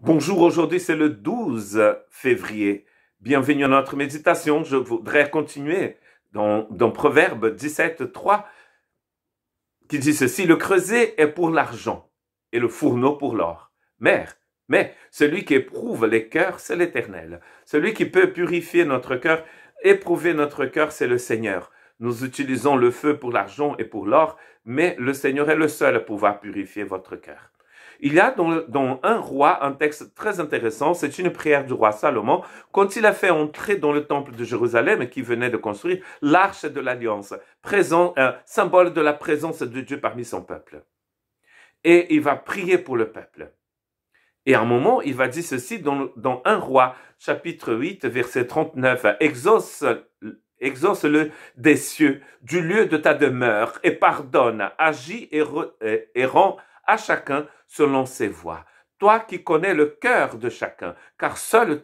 Bonjour, aujourd'hui c'est le 12 février. Bienvenue à notre méditation. Je voudrais continuer dans Proverbe 17, 3 qui dit ceci: le creuset est pour l'argent et le fourneau pour l'or. Mais celui qui éprouve les cœurs, c'est l'Éternel. Celui qui peut purifier notre cœur, éprouver notre cœur, c'est le Seigneur. Nous utilisons le feu pour l'argent et pour l'or, mais le Seigneur est le seul à pouvoir purifier votre cœur. Il y a dans un roi un texte très intéressant, c'est une prière du roi Salomon, quand il a fait entrer dans le temple de Jérusalem, qui venait de construire, l'arche de l'alliance, symbole de la présence de Dieu parmi son peuple. Et il va prier pour le peuple. Et à un moment, il va dire ceci dans un roi, chapitre 8, verset 39, exauce-le des cieux, du lieu de ta demeure, et pardonne, agis et rends à chacun selon ses voies. Toi qui connais le cœur de chacun, car seul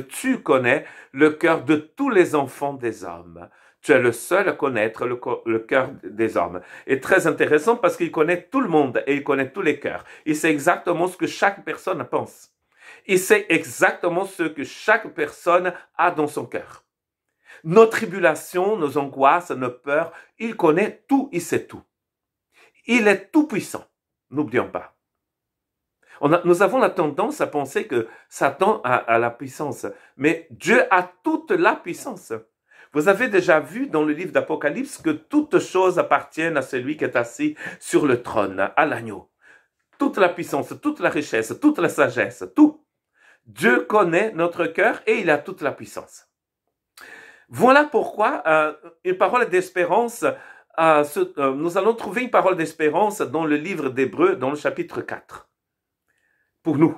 tu connais le cœur de tous les enfants des hommes. Tu es le seul à connaître le cœur des hommes. Et très intéressant parce qu'il connaît tout le monde et il connaît tous les cœurs. Il sait exactement ce que chaque personne pense. Il sait exactement ce que chaque personne a dans son cœur. Nos tribulations, nos angoisses, nos peurs, il connaît tout, il sait tout. Il est tout puissant, n'oublions pas. Nous avons la tendance à penser que Satan a la puissance, mais Dieu a toute la puissance. Vous avez déjà vu dans le livre d'Apocalypse que toutes choses appartiennent à celui qui est assis sur le trône, à l'agneau. Toute la puissance, toute la richesse, toute la sagesse, tout. Dieu connaît notre cœur et il a toute la puissance. Voilà pourquoi une parole d'espérance, nous allons trouver une parole d'espérance dans le livre d'Hébreux, dans le chapitre 4. Pour nous.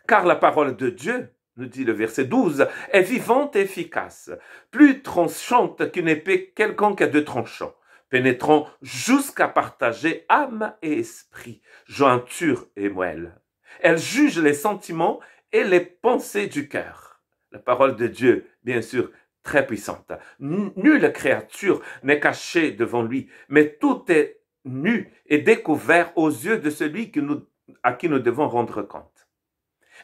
Car la parole de Dieu, nous dit le verset 12, est vivante et efficace, plus tranchante qu'une épée quelconque à deux tranchants, pénétrant jusqu'à partager âme et esprit, jointure et moelle. Elle juge les sentiments et les pensées du cœur. La parole de Dieu, bien sûr, très puissante. Nulle créature n'est cachée devant lui, mais tout est nu et découvert aux yeux de celui à qui nous devons rendre compte.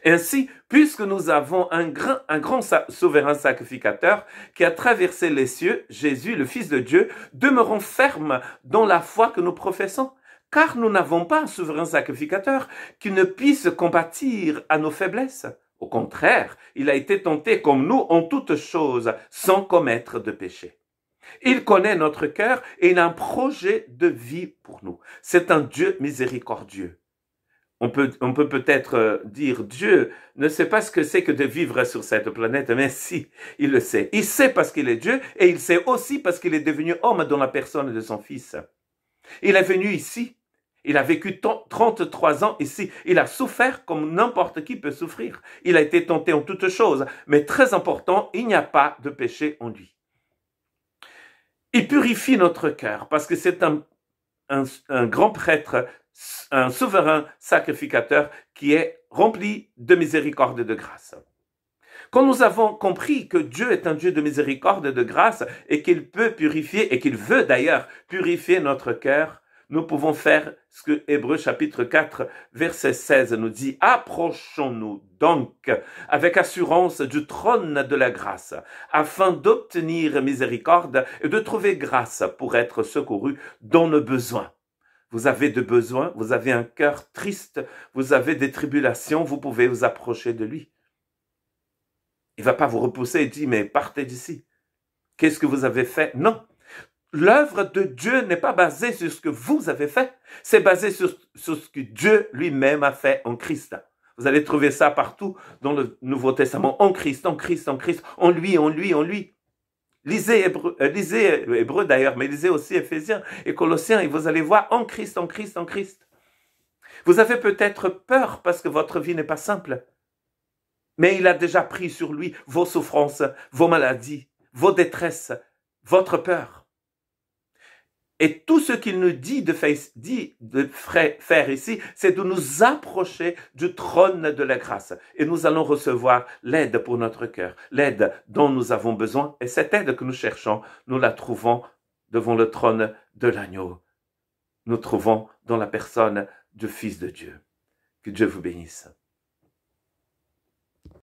Ainsi, puisque nous avons un grand souverain sacrificateur qui a traversé les cieux, Jésus, le Fils de Dieu, demeurons fermes dans la foi que nous professons, car nous n'avons pas un souverain sacrificateur qui ne puisse compatir à nos faiblesses. Au contraire, il a été tenté comme nous en toutes choses, sans commettre de péché. Il connaît notre cœur et il a un projet de vie pour nous. C'est un Dieu miséricordieux. On peut peut-être dire Dieu ne sait pas ce que c'est que de vivre sur cette planète, mais si, il le sait. Il sait parce qu'il est Dieu et il sait aussi parce qu'il est devenu homme dans la personne de son Fils. Il est venu ici. Il a vécu 33 ans ici. Il a souffert comme n'importe qui peut souffrir. Il a été tenté en toutes choses. Mais très important, il n'y a pas de péché en lui. Il purifie notre cœur parce que c'est un grand prêtre, un souverain sacrificateur qui est rempli de miséricorde et de grâce. Quand nous avons compris que Dieu est un Dieu de miséricorde et de grâce et qu'il peut purifier et qu'il veut d'ailleurs purifier notre cœur, nous pouvons faire ce que Hébreux chapitre 4 verset 16 nous dit. Approchons-nous donc avec assurance du trône de la grâce afin d'obtenir miséricorde et de trouver grâce pour être secourus dans nos besoins. Vous avez des besoins, vous avez un cœur triste, vous avez des tribulations, vous pouvez vous approcher de lui. Il ne va pas vous repousser et dire, mais partez d'ici. Qu'est-ce que vous avez fait? Non. L'œuvre de Dieu n'est pas basée sur ce que vous avez fait, c'est basé sur ce que Dieu lui-même a fait en Christ. Vous allez trouver ça partout dans le Nouveau Testament, en Christ, en Christ, en Christ, en lui, en lui, en lui. Lisez Hébreux d'ailleurs, mais lisez aussi Éphésiens et Colossiens et vous allez voir en Christ, en Christ, en Christ. Vous avez peut-être peur parce que votre vie n'est pas simple, mais il a déjà pris sur lui vos souffrances, vos maladies, vos détresses, votre peur. Et tout ce qu'il nous dit de faire ici, c'est de nous approcher du trône de la grâce. Et nous allons recevoir l'aide pour notre cœur, l'aide dont nous avons besoin. Et cette aide que nous cherchons, nous la trouvons devant le trône de l'agneau. Nous trouvons dans la personne du Fils de Dieu. Que Dieu vous bénisse.